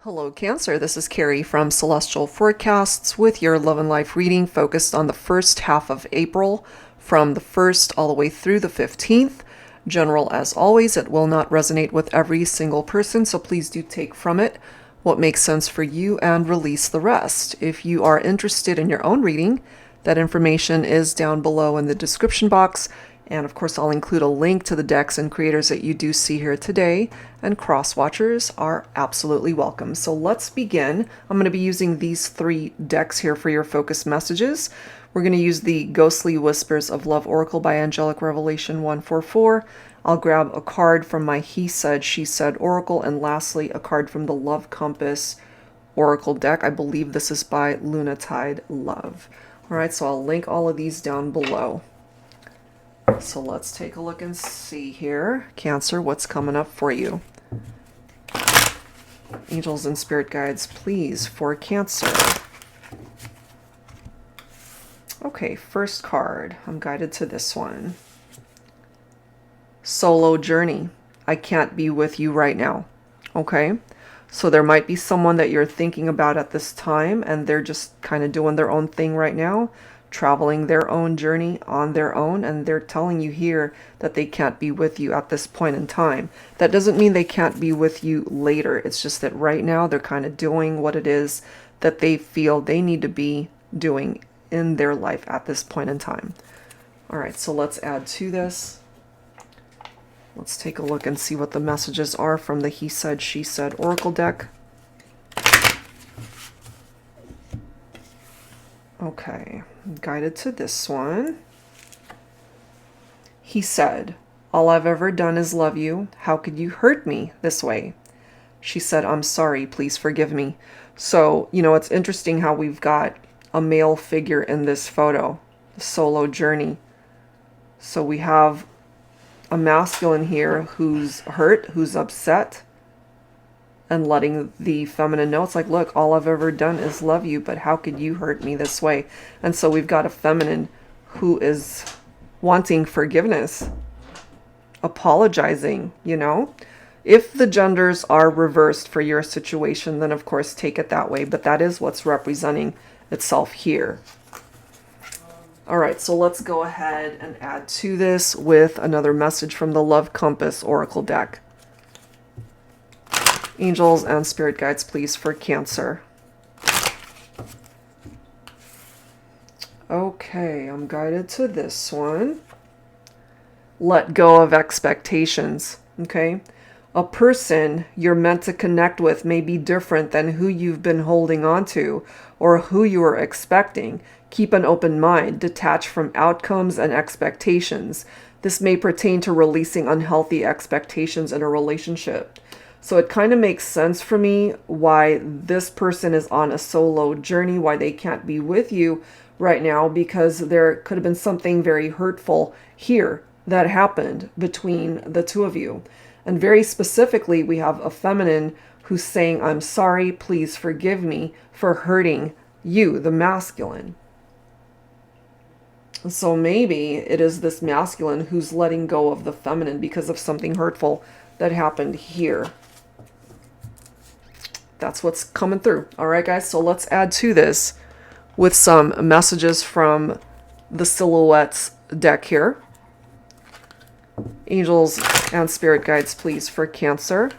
Hello, Cancer. This is Carrie from Celestial Forecasts with your love and life reading focused on the first half of April from the 1st all the way through the 15th. General as always, it will not resonate with every single person, so please do take from it what makes sense for you and release the rest. If you are interested in your own reading, that information is down below in the description box. And of course, I'll include a link to the decks and creators that you do see here today, and cross-watchers are absolutely welcome. So let's begin. I'm going to be using these 3 decks here for your focus messages. We're going to use the Ghostly Whispers of Love Oracle by Angelic Revelation 144. I'll grab a card from my He Said, She Said Oracle, and lastly, a card from the Love Compass Oracle deck. I believe this is by Lunatide Love. All right, so I'll link all of these down below. So let's take a look and see here. Cancer, what's coming up for you? Angels and spirit guides, please, for Cancer. Okay, first card. I'm guided to this one. Solo journey. I can't be with you right now. Okay? So there might be someone that you're thinking about at this time, and they're just kind of doing their own thing right now, traveling their own journey on their own, and they're telling you here that they can't be with you at this point in time. That doesn't mean they can't be with you later. It's just that right now they're kind of doing what it is that they feel they need to be doing in their life at this point in time. All right, so let's add to this. Let's take a look and see what the messages are from the He Said, She Said Oracle deck. Okay, I'm guided to this one. He said, all I've ever done is love you. How could you hurt me this way? She said, I'm sorry, please forgive me. So, you know, it's interesting how we've got a male figure in this photo, the solo journey. So we have a masculine here who's hurt, who's upset, and letting the feminine know, it's like, look, all I've ever done is love you, but how could you hurt me this way? And so we've got a feminine who is wanting forgiveness, apologizing, you know? If the genders are reversed for your situation, then of course take it that way, but that is what's representing itself here. All right, so let's go ahead and add to this with another message from the Love Compass Oracle deck. Angels and spirit guides, please, for Cancer. Okay, I'm guided to this one. Let go of expectations, okay? A person you're meant to connect with may be different than who you've been holding on to or who you are expecting. Keep an open mind, detach from outcomes and expectations. This may pertain to releasing unhealthy expectations in a relationship. So it kind of makes sense for me why this person is on a solo journey, why they can't be with you right now, because there could have been something very hurtful here that happened between the two of you. And very specifically, we have a feminine who's saying, I'm sorry, please forgive me for hurting you, the masculine. So maybe it is this masculine who's letting go of the feminine because of something hurtful that happened here. That's what's coming through. All right, guys, so let's add to this with some messages from the Silhouettes deck here. Angels and spirit guides, please, for Cancer.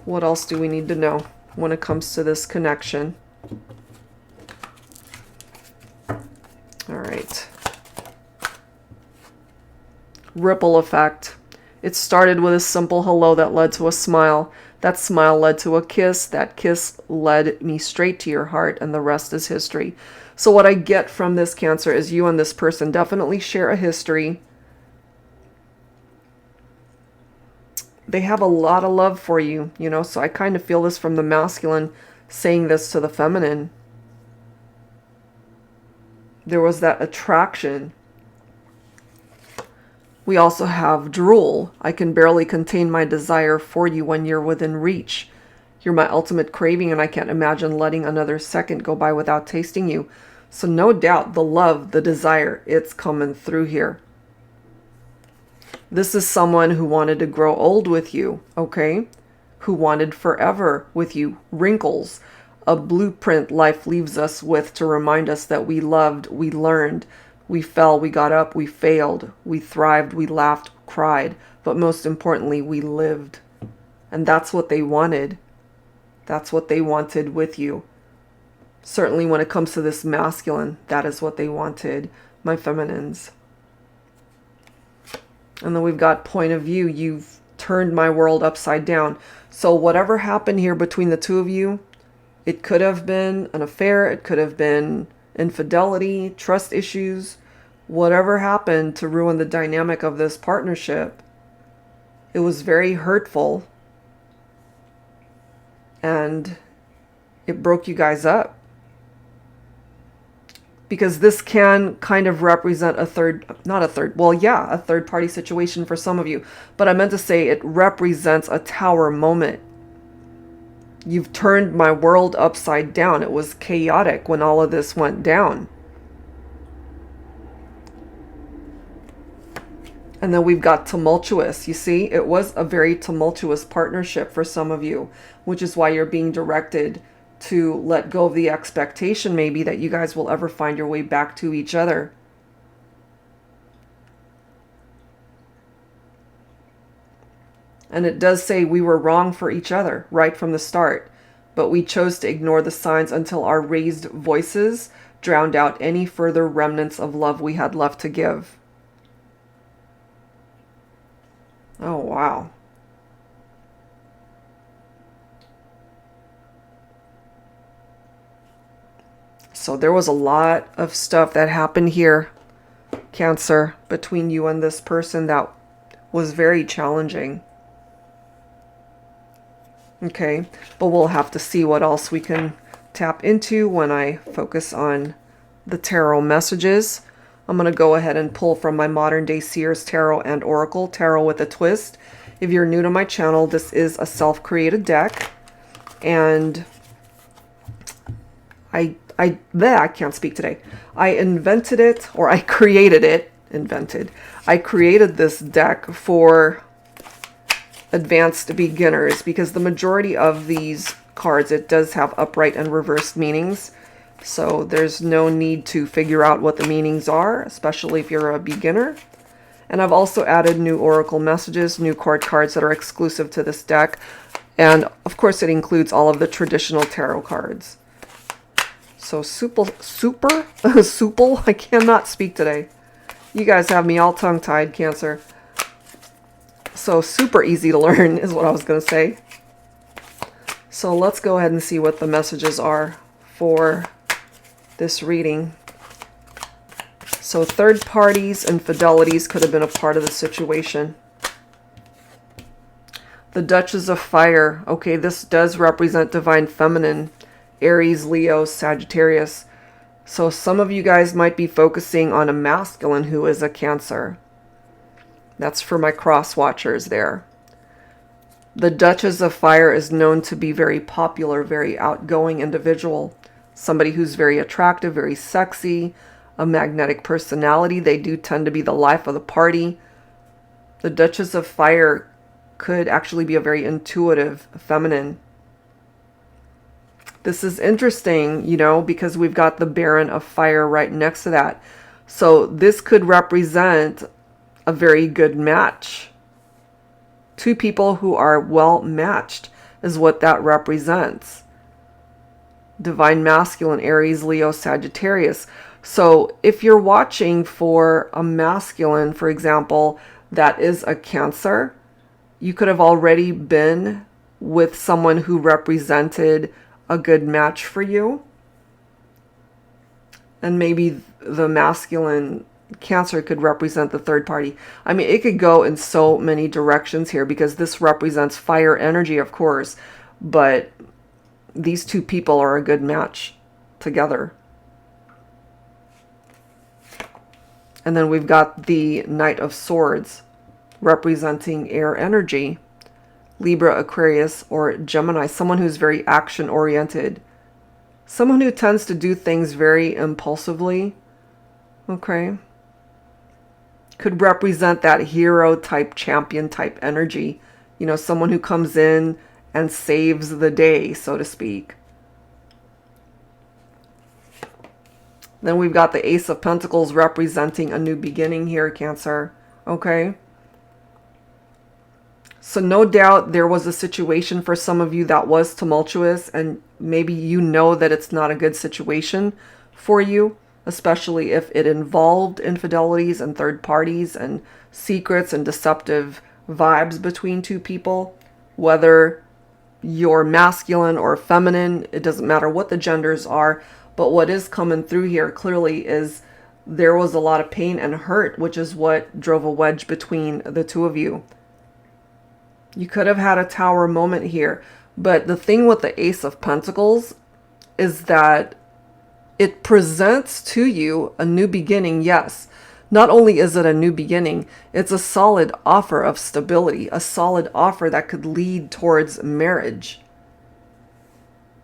What else do we need to know when it comes to this connection? All right. Ripple effect. It started with a simple hello that led to a smile. That smile led to a kiss. That kiss led me straight to your heart, and the rest is history. So what I get from this, Cancer, is you and this person definitely share a history. They have a lot of love for you, you know, so I kind of feel this from the masculine saying this to the feminine. There was that attraction. We also have drool. I can barely contain my desire for you when you're within reach. You're my ultimate craving, and I can't imagine letting another second go by without tasting you. So no doubt the love, the desire, it's coming through here. This is someone who wanted to grow old with you, okay? who wanted forever with you. Wrinkles, a blueprint life leaves us with to remind us that we loved, we learned, we fell, we got up, we failed, we thrived, we laughed, cried, but most importantly, we lived. And that's what they wanted. That's what they wanted with you. Certainly when it comes to this masculine, that is what they wanted, my feminines. And then we've got point of view. You've turned my world upside down. So whatever happened here between the two of you, it could have been an affair. It could have been infidelity, trust issues, whatever happened to ruin the dynamic of this partnership. It was very hurtful. And it broke you guys up. Because this can kind of represent a third party situation for some of you. But I meant to say it represents a tower moment. You've turned my world upside down. It was chaotic when all of this went down. And then we've got tumultuous. You see, it was a very tumultuous partnership for some of you, which is why you're being directed to let go of the expectation maybe that you guys will ever find your way back to each other. And it does say we were wrong for each other right from the start, but we chose to ignore the signs until our raised voices drowned out any further remnants of love we had left to give. Oh, wow. So there was a lot of stuff that happened here, Cancer, between you and this person that was very challenging. Okay, but we'll have to see what else we can tap into when I focus on the tarot messages. I'm going to go ahead and pull from my Modern Day Seers Tarot and Oracle, Tarot with a Twist. If you're new to my channel, this is a self-created deck. And I can't speak today. I invented it, or I created it. I created this deck for advanced beginners because the majority of these cards, it does have upright and reversed meanings. So there's no need to figure out what the meanings are, especially if you're a beginner. And I've also added new oracle messages, new cards that are exclusive to this deck. And of course it includes all of the traditional tarot cards. So super, I cannot speak today. You guys have me all tongue-tied, Cancer. So super easy to learn is what I was going to say. So let's go ahead and see what the messages are for this reading. So third parties and infidelities could have been a part of the situation. The Duchess of Fire. Okay, this does represent divine feminine. Aries, Leo, Sagittarius. So some of you guys might be focusing on a masculine who is a Cancer. That's for my cross watchers there. The Duchess of Fire is known to be very popular, very outgoing individual. Somebody who's very attractive, very sexy, a magnetic personality. They do tend to be the life of the party. The Duchess of Fire could actually be a very intuitive feminine. This is interesting, you know, because we've got the Baron of Fire right next to that. So this could represent a very good match. Two people who are well matched is what that represents. Divine Masculine, Aries, Leo, Sagittarius. So if you're watching for a masculine, for example, that is a Cancer, you could have already been with someone who represented a good match for you. And maybe the masculine Cancer could represent the third party. I mean, it could go in so many directions here because this represents fire energy, of course, but these two people are a good match together. And then we've got the Knight of Swords representing air energy. Libra, Aquarius, or Gemini, someone who's very action-oriented. Someone who tends to do things very impulsively. Okay. Could represent that hero type, champion type energy. You know, someone who comes in and saves the day, so to speak. Then we've got the Ace of Pentacles representing a new beginning here, Cancer. Okay. So no doubt there was a situation for some of you that was tumultuous, and maybe you know that it's not a good situation for you, especially if it involved infidelities and third parties and secrets and deceptive vibes between two people. Whether you're masculine or feminine, it doesn't matter what the genders are, but what is coming through here clearly is there was a lot of pain and hurt, which is what drove a wedge between the two of you. You could have had a tower moment here, but the thing with the Ace of Pentacles is that it presents to you a new beginning, yes. Not only is it a new beginning, it's a solid offer of stability, a solid offer that could lead towards marriage.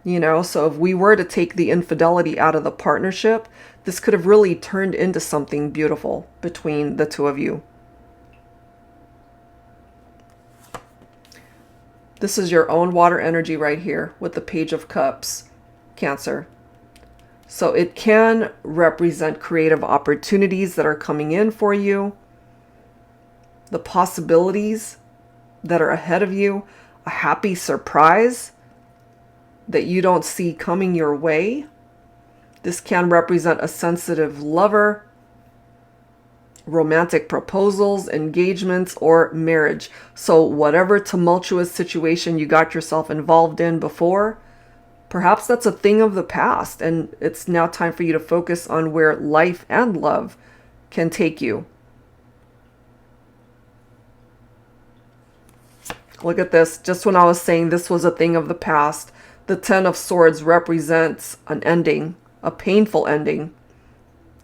You know, so if we were to take the infidelity out of the partnership, this could have really turned into something beautiful between the two of you. This is your own water energy right here with the Page of Cups, Cancer. So it can represent creative opportunities that are coming in for you, the possibilities that are ahead of you, a happy surprise that you don't see coming your way. This can represent a sensitive lover, romantic proposals, engagements, or marriage. So whatever tumultuous situation you got yourself involved in before, perhaps that's a thing of the past, and it's now time for you to focus on where life and love can take you. Look at this. Just when I was saying this was a thing of the past, the Ten of Swords represents an ending, a painful ending.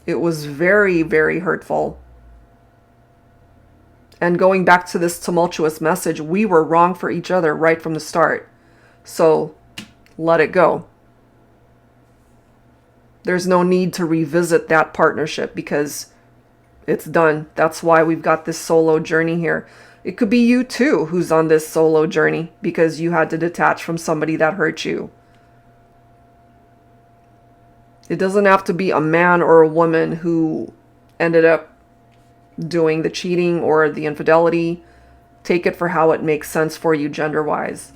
It was very, very hurtful. And going back to this tumultuous message, we were wrong for each other right from the start. So let it go. There's no need to revisit that partnership because it's done. That's why we've got this solo journey here. It could be you too who's on this solo journey because you had to detach from somebody that hurt you. It doesn't have to be a man or a woman who ended up doing the cheating or the infidelity. Take it for how it makes sense for you gender-wise.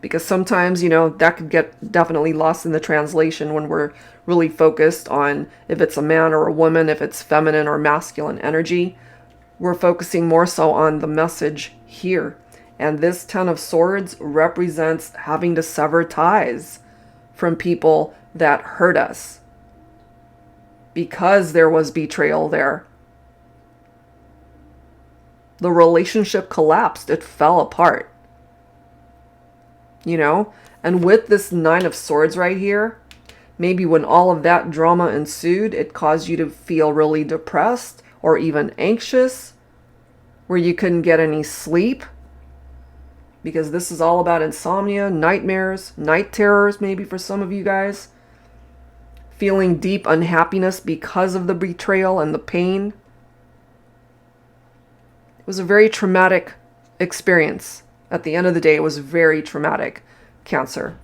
Because sometimes, you know, that could get definitely lost in the translation when we're really focused on if it's a man or a woman, if it's feminine or masculine energy. We're focusing more so on the message here. And this Ten of Swords represents having to sever ties from people that hurt us because there was betrayal there. The relationship collapsed. It fell apart. You know? And with this Nine of Swords right here, maybe when all of that drama ensued, it caused you to feel really depressed or even anxious, where you couldn't get any sleep. Because this is all about insomnia, nightmares, night terrors maybe for some of you guys. Feeling deep unhappiness because of the betrayal and the pain. It was a very traumatic experience. At the end of the day, it was very traumatic, Cancer.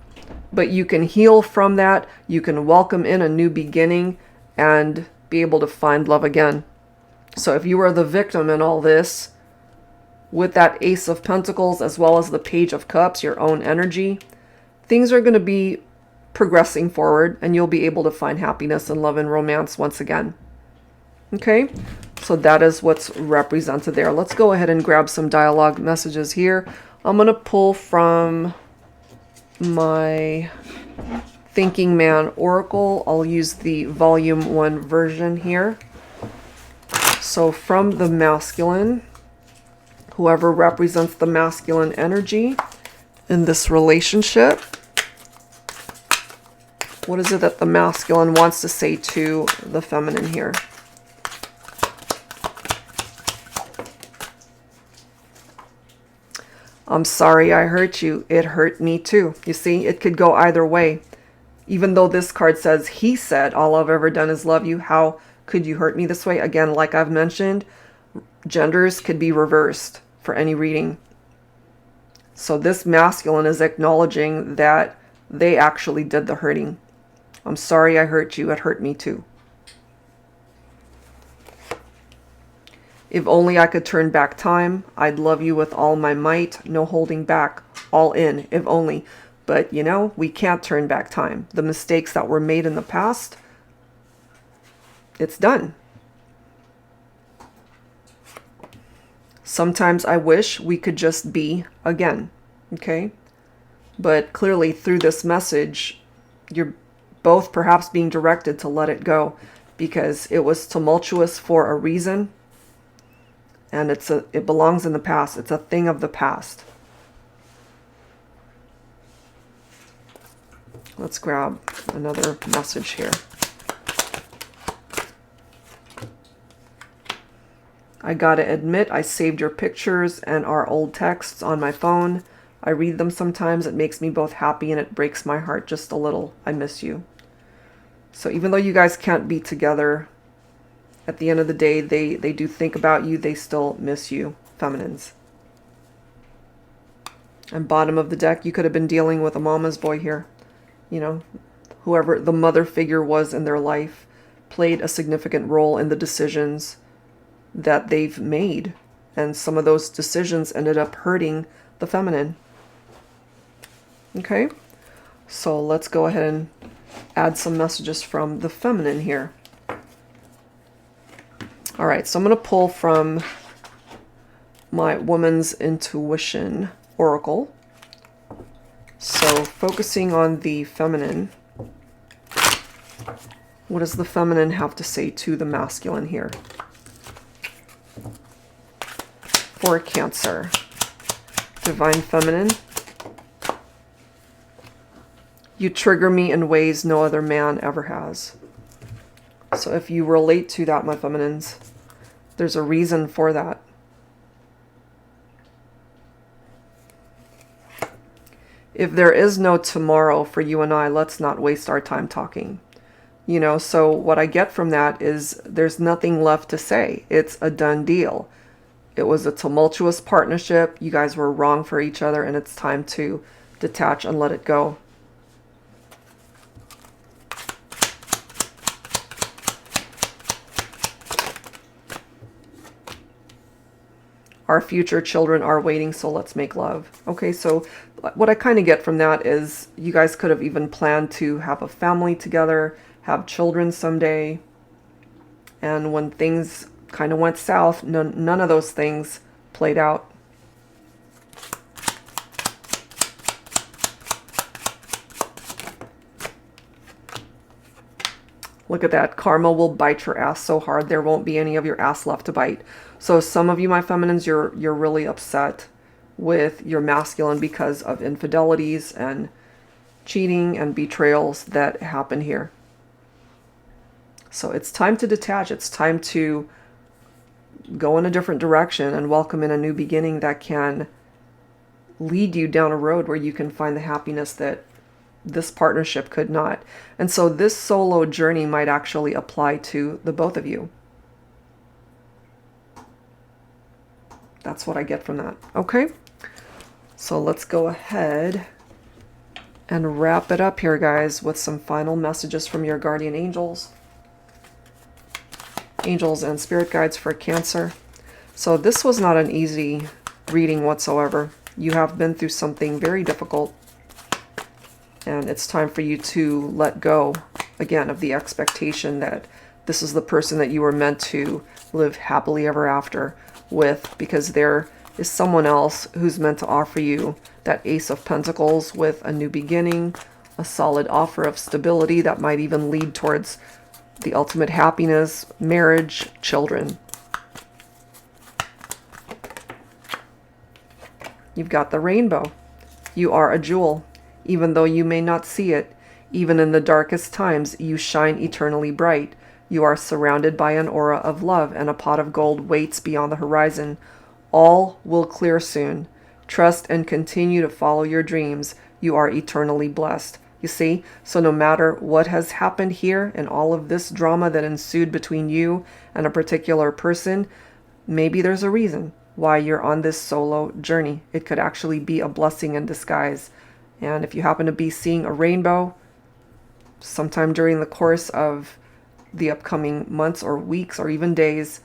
But you can heal from that. You can welcome in a new beginning and be able to find love again. So if you are the victim in all this, with that Ace of Pentacles as well as the Page of Cups, your own energy, things are going to be progressing forward and you'll be able to find happiness and love and romance once again. Okay, so that is what's represented there. Let's go ahead and grab some dialogue messages here. I'm going to pull from my Thinking Man Oracle. I'll use the Volume 1 version here. So from the masculine, whoever represents the masculine energy in this relationship, what is it that the masculine wants to say to the feminine here? I'm sorry I hurt you. It hurt me too. You see, it could go either way. Even though this card says, he said, all I've ever done is love you. How could you hurt me this way? Again, like I've mentioned, genders could be reversed for any reading. So this masculine is acknowledging that they actually did the hurting. I'm sorry I hurt you. It hurt me too. If only I could turn back time, I'd love you with all my might, no holding back, all in, if only. But, you know, we can't turn back time. The mistakes that were made in the past, it's done. Sometimes I wish we could just be again, okay? But clearly through this message, you're both perhaps being directed to let it go because it was tumultuous for a reason. And it belongs in the past. It's a thing of the past. Let's grab another message here. I gotta admit, I saved your pictures and our old texts on my phone. I read them sometimes. It makes me both happy and it breaks my heart just a little. I miss you. So even though you guys can't be together, at the end of the day, they do think about you. They still miss you, feminines. And bottom of the deck, you could have been dealing with a mama's boy here. You know, whoever the mother figure was in their life played a significant role in the decisions that they've made. And some of those decisions ended up hurting the feminine. Okay, so let's go ahead and add some messages from the feminine here. All right, so I'm going to pull from my Woman's Intuition Oracle. So focusing on the feminine, what does the feminine have to say to the masculine here? For Cancer, Divine Feminine, you trigger me in ways no other man ever has. So if you relate to that, my feminines, there's a reason for that. If there is no tomorrow for you and I, let's not waste our time talking. You know, so what I get from that is there's nothing left to say. It's a done deal. It was a tumultuous partnership. You guys were wrong for each other, and it's time to detach and let it go. Our future children are waiting, so let's make love. Okay, so what I kind of get from that is you guys could have even planned to have a family together, have children someday. And when things kind of went south, none of those things played out. Look at that. Karma will bite your ass so hard there won't be any of your ass left to bite. So some of you, my feminines, you're really upset with your masculine because of infidelities and cheating and betrayals that happen here. So it's time to detach. It's time to go in a different direction and welcome in a new beginning that can lead you down a road where you can find the happiness that this partnership could not. And so this solo journey might actually apply to the both of you. That's what I get from that. Okay, so let's go ahead and wrap it up here, guys, with some final messages from your guardian angels. Angels and spirit guides for Cancer. So this was not an easy reading whatsoever. You have been through something very difficult. And it's time for you to let go, again, of the expectation that this is the person that you were meant to live happily ever after with, because there is someone else who's meant to offer you that Ace of Pentacles with a new beginning, a solid offer of stability that might even lead towards the ultimate happiness, marriage, children. You've got the rainbow. You are a jewel. Even though you may not see it, even in the darkest times, you shine eternally bright. You are surrounded by an aura of love, and a pot of gold waits beyond the horizon. All will clear soon. Trust and continue to follow your dreams. You are eternally blessed. You see? So no matter what has happened here and all of this drama that ensued between you and a particular person, maybe there's a reason. why you're on this solo journey. It could actually be a blessing in disguise. And if you happen to be seeing a rainbow sometime during the course of the upcoming months or weeks or even days,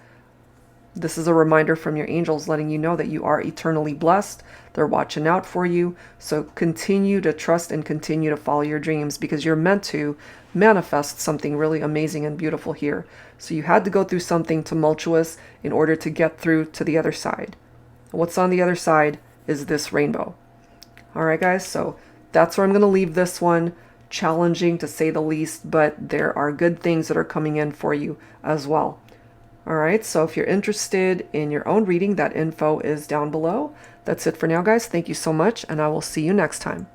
this is a reminder from your angels letting you know that you are eternally blessed. They're watching out for you. So continue to trust and continue to follow your dreams, because you're meant to manifest something really amazing and beautiful here. So you had to go through something tumultuous in order to get through to the other side. What's on the other side is this rainbow. All right, guys, so that's where I'm going to leave this one. Challenging to say the least, but there are good things that are coming in for you as well. All right, so if you're interested in your own reading, that info is down below. That's it for now, guys. Thank you so much, and I will see you next time.